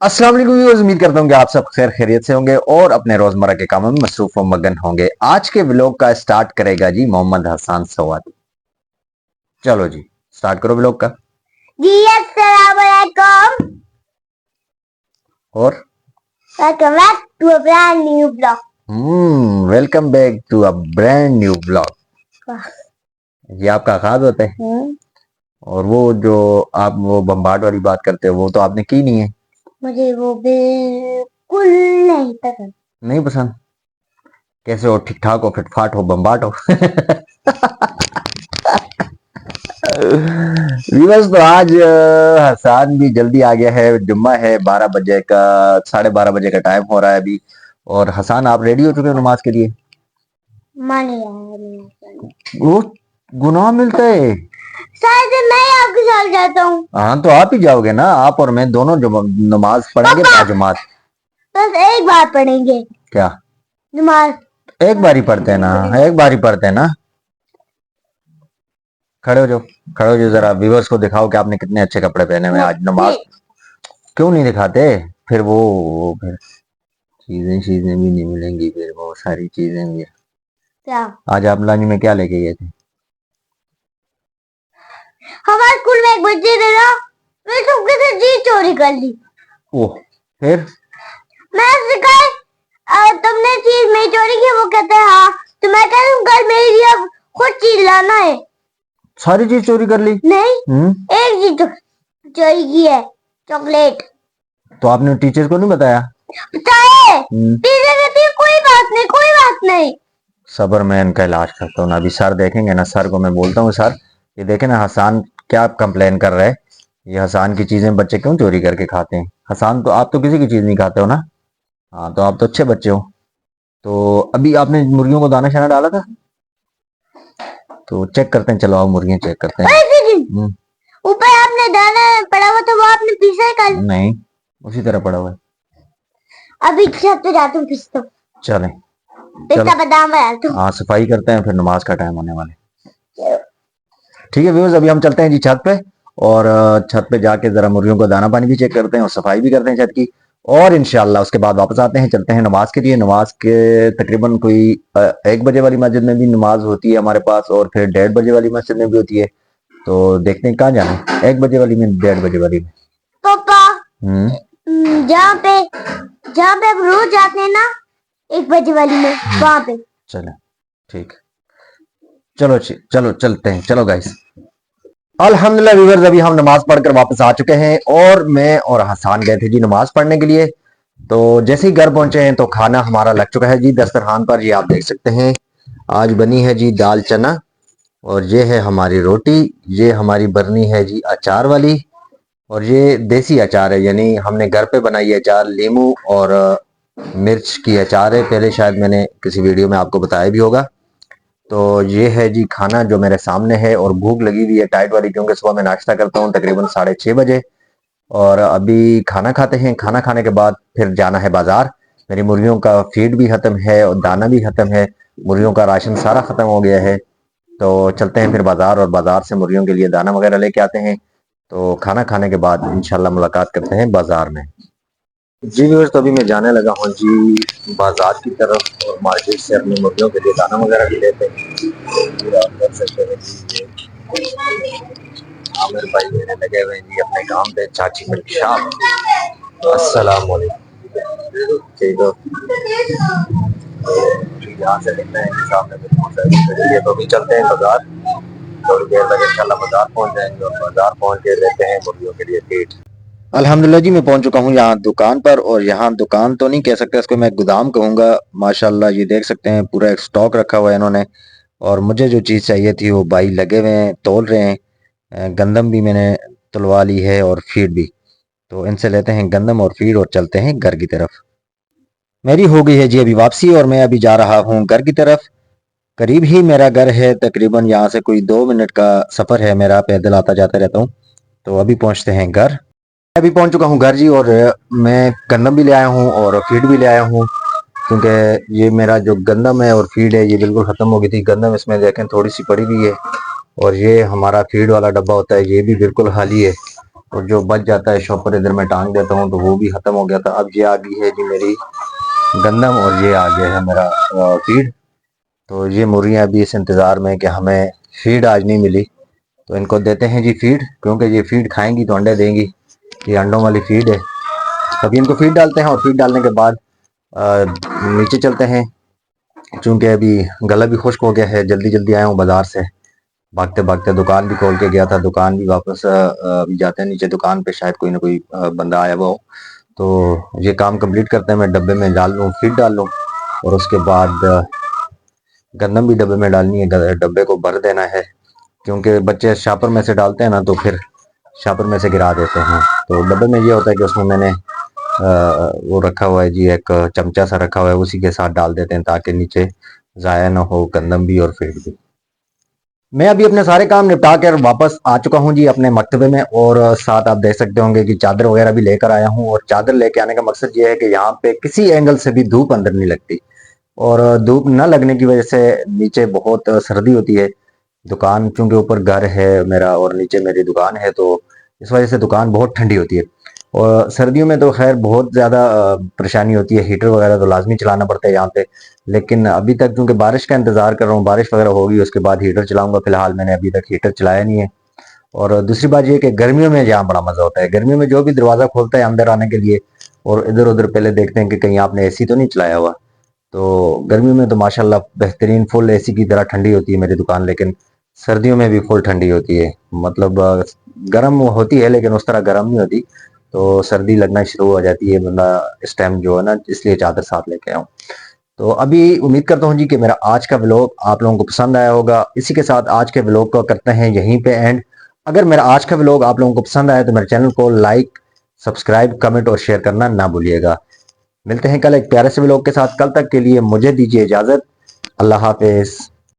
अस्सलाम वालेकुम व्यूअर्स, उम्मीद करता हूँ कि आप सब खैर खैरियत से होंगे और अपने रोजमर्रा के कामों में मसरूफ व मगन होंगे। आज के व्लॉग का स्टार्ट करेगा जी मोहम्मद हसन सवाद। चलो जी, स्टार्ट करो व्लॉग का। जी अस्सलाम वालेकुम। और welcome back to a brand new blog. Welcome back to a brand new blog. ये आपका आगाज होता है। और वो जो आप वो बम्बार्ड वाली बात करते हो वो तो आपने की नहीं है। मुझे वो बिल्कुल नहीं पसंद। नहीं पसंद? कैसे हो? ठीक ठाक हो, फिटफाट हो, बम्बाट हो? व्यूअर्स, तो आज हसान भी जल्दी आ गया है। जुम्मा है, 12 बजे का, 12:30 बजे का टाइम हो रहा है अभी। और हसान, आप रेडी हो चुके हो नमाज के लिए? माने यार, वो गुनाह मिलता है। शायद मैं आपके साथ जाता हूँ। हाँ, तो आप ही जाओगे ना। आप और मैं दोनों नमाज पढ़ेंगे बाजमात। बस एक बार पढ़ेंगे। क्या? नमाज एक बार ही पढ़ते हैं ना, एक बार ही पढ़ते हैं ना। खड़े हो जाओ, खड़े हो जाओ, जरा व्यूअर्स को दिखाओ कि आपने कितने अच्छे कपड़े पहने हुए हैं आज नमाज। क्यों नहीं दिखाते? फिर वो फिर चीजें चीजें भी नहीं मिलेंगी, फिर बहुत सारी चीजें भी। क्या? आज आप लंच में क्या लेके गए थे? हमारे स्कूल में एक बच्चे थे ना, मैं सबके से चीज चोरी कर ली। ओह, फिर? मैं उससे कहा तुमने चीज नहीं चोरी की? वो कहते हैं हाँ। तो मैं कह रही हूँ कल मेरे लिए अब खुद चीज लाना है। सारी चीज चोरी कर ली? नहीं, एक चीज चोरी की है, चॉकलेट। तो आपने टीचर को नहीं बताया? बताए, टीचर कहती है कोई बात नहीं, कोई बात नहीं। सबर, मैं इनका इलाज करता हूँ ना। अभी सर देखेंगे ना, सर को मैं बोलता हूँ, सर ये देखे ना हसान क्या कंप्लेन कर रहे हैं। ये हसान की चीजें बच्चे क्यों चोरी करके खाते हैं? हसान, तो आप तो किसी की चीज नहीं खाते हो ना। हाँ, तो आप तो अच्छे बच्चे हो। तो अभी आपने मुर्गियों को दाना शाना डाला था? तो चेक करते हैं, चलो आओ मुर्गियां चेक करते हैं। ऊपर आपने दाना पड़ा हुआ था, वो आपने पीसा है कल? नहीं, उसी तरह पड़ा हुआ है। अभी छत पे जाता हूँ, पीसता हूँ। चलें, पिस्ता चलो। बादाम बनाता हूँ। हाँ, सफाई करते हैं, फिर नमाज का टाइम होने वाले। ठीक है व्यूअर्स, अभी हम चलते हैं जी छत पे। और छत पे जाके जरा मुर्गियों को दाना पानी भी चेक करते हैं और सफाई भी करते हैं छत की। और इंशाल्लाह उसके बाद वापस आते हैं, चलते हैं नमाज के लिए। नमाज के तकरीबन कोई 1 बजे वाली मस्जिद में भी नमाज होती है हमारे पास, और फिर 1:30 बजे वाली मस्जिद में भी होती है। तो देखते हैं कहाँ जाना है, 1 बजे वाली में, 1:30 बजे वाली में। पापा, जहाँ पे हम रोज जाते हैं ना, 1 बजे वाली में, वहाँ पे। चले, ठीक। चलो चलो चलते हैं, चलो गाइस। अल्हम्दुलिल्लाह व्यूअर्स, अभी हम नमाज पढ़कर वापस आ चुके हैं और मैं और हसान गए थे जी नमाज पढ़ने के लिए। तो जैसे ही घर पहुंचे हैं तो खाना हमारा लग चुका है जी दस्तरखान पर। ये आप देख सकते हैं, आज बनी है जी दाल चना, और ये है हमारी रोटी। ये हमारी बरनी है जी अचार वाली, और ये देसी अचार है, यानी हमने घर पे बनाई है अचार। लीमू और मिर्च की अचार है। पहले शायद मैंने किसी वीडियो में आपको बताया भी होगा। तो ये है जी खाना जो मेरे सामने है, और भूख लगी हुई है टाइट वाली, क्योंकि सुबह मैं नाश्ता करता हूँ तकरीबन 6:30 बजे। और अभी खाना खाते हैं। खाना खाने के बाद फिर जाना है बाजार। मेरी मुर्गियों का फीड भी खत्म है और दाना भी खत्म है। मुर्गियों का राशन सारा खत्म हो गया है। तो चलते हैं फिर बाजार, और बाजार से मुर्गियों के लिए दाना वगैरह लेके आते हैं। तो खाना खाने के बाद इंशाल्लाह मुलाकात करते हैं बाजार में। जी व्यूअर्स, तो अभी मैं जाने लगा हूँ जी बाजार की तरफ, और मार्केट से अपनी मुर्गियों के लिए दाना वगैरह भी लेते हैं। पूरा आप देख सकते हैं जी, आमिर भाई मेरे लगे हुए हैं जी अपने काम पे, चाची मिल्क शॉप। अस्सलाम वालेकुम। ठीक हो? यहाँ से निकले हैं कि सामने बिल्कुल, तो अभी चलते हैं बाजार। थोड़ी देर तक इंशाल्लाह बाजार पहुंच जाएंगे, और बाजार पहुंच के लेते हैं मुर्गियों के लिए फीड। अल्हम्दुलिल्लाह जी, मैं पहुंच चुका हूँ यहाँ दुकान पर। और यहाँ दुकान तो नहीं कह सकते, इसको मैं गोदाम कहूँगा। माशाल्लाह, ये देख सकते हैं पूरा एक स्टॉक रखा हुआ है इन्होंने। और मुझे जो चीज़ चाहिए थी वो भाई लगे हुए हैं, तोल रहे हैं। गंदम भी मैंने तुलवा ली है और फीड भी। तो इनसे लेते हैं गंदम और फीड और चलते हैं घर की तरफ। मेरी हो गई है जी अभी वापसी, और मैं अभी जा रहा हूँ घर की तरफ। करीब ही मेरा घर है, तकरीबन यहाँ से कोई 2 मिनट का सफ़र है मेरा, पैदल आता जाता रहता हूँ। तो अभी पहुँचते हैं घर। मैं अभी पहुँच चुका हूँ घर जी, और मैं गंदम भी ले आया हूँ और फीड भी ले आया हूँ। क्योंकि ये मेरा जो गंदम है और फीड है ये बिल्कुल ख़त्म हो गई थी। गंदम इसमें देखें थोड़ी सी पड़ी हुई है, और ये हमारा फीड वाला डब्बा होता है, ये भी बिल्कुल खाली है। और जो बच जाता है शॉपर इधर मैं टांग देता हूँ, तो वो भी खत्म हो गया था। अब ये आ गई है जी मेरी गंदम, और ये आ गया है मेरा फीड। तो ये मुर्गियाँ अभी इस इंतज़ार में कि हमें फीड आज नहीं मिली, तो इनको देते हैं जी फीड, क्योंकि ये फीड खाएंगी तो अंडे देंगी। ये अंडों वाली फीड है। अभी इनको फीड डालते हैं, और फीड डालने के बाद नीचे चलते हैं, चूंकि अभी गला भी खुश्क हो गया है। जल्दी जल्दी आया हूँ बाजार से, भागते भागते दुकान भी खोल के गया था, दुकान भी वापस अभी जाते हैं नीचे दुकान पे, शायद कोई ना कोई बंदा आया हुआ हो। तो ये काम कंप्लीट करते हैं, मैं डब्बे में डाल लूँ, फीड डाल लूँ, और उसके बाद गंदम भी डब्बे में डालनी है, डब्बे को भर देना है, क्योंकि बच्चे शापर में से डालते हैं ना, तो फिर शापर में से गिरा देते हैं। तो डब्बे में ये होता है कि उसमें मैंने वो रखा हुआ है जी, एक चमचा सा रखा हुआ है, उसी के साथ डाल देते हैं ताकि नीचे ज़ाया ना हो गंदम भी और फीड भी। मैं अभी अपने सारे काम निपटा कर वापस आ चुका हूँ जी अपने मकतबे में, और साथ आप देख सकते होंगे कि चादर वगैरह भी लेकर आया हूँ। और चादर लेके आने का मकसद ये है कि यहाँ पे किसी एंगल से भी धूप अंदर नहीं लगती, और धूप न लगने की वजह से नीचे बहुत सर्दी होती है। दुकान चूंकि ऊपर घर है मेरा और नीचे मेरी दुकान है, तो इस वजह से दुकान बहुत ठंडी होती है। और सर्दियों में तो खैर बहुत ज़्यादा परेशानी होती है, हीटर वगैरह तो लाजमी चलाना पड़ता है यहाँ पे। लेकिन अभी तक क्योंकि बारिश का इंतज़ार कर रहा हूँ, बारिश वगैरह होगी उसके बाद हीटर चलाऊंगा, फिलहाल मैंने अभी तक हीटर चलाया नहीं है। और दूसरी बात ये कि गर्मियों में यहाँ बड़ा मज़ा होता है, गर्मियों में जो भी दरवाज़ा खोलता है अंदर आने के लिए, और इधर उधर पहले देखते हैं कि कहीं आपने एसी तो नहीं चलाया हुआ। तो गर्मियों में तो माशाल्लाह बेहतरीन फुल एसी की तरह ठंडी होती है मेरी दुकान, लेकिन सर्दियों में भी फुल ठंडी होती है। मतलब गर्म होती है लेकिन उस तरह गर्म नहीं होती, तो सर्दी लगना शुरू हो जाती है बंदा इस टाइम जो है ना, इसलिए चादर साथ लेके आऊँ। तो अभी उम्मीद करता हूँ जी कि मेरा आज का व्लॉग आप लोगों को पसंद आया होगा। इसी के साथ आज के व्लॉग को करते हैं यहीं पे एंड। अगर मेरा आज का व्लॉग आप लोगों को पसंद आया तो मेरे चैनल को लाइक, सब्सक्राइब, कमेंट और शेयर करना ना भूलिएगा। मिलते हैं कल एक प्यारे से व्लॉग के साथ, कल तक के लिए मुझे दीजिए इजाजत। अल्लाह हाफिज।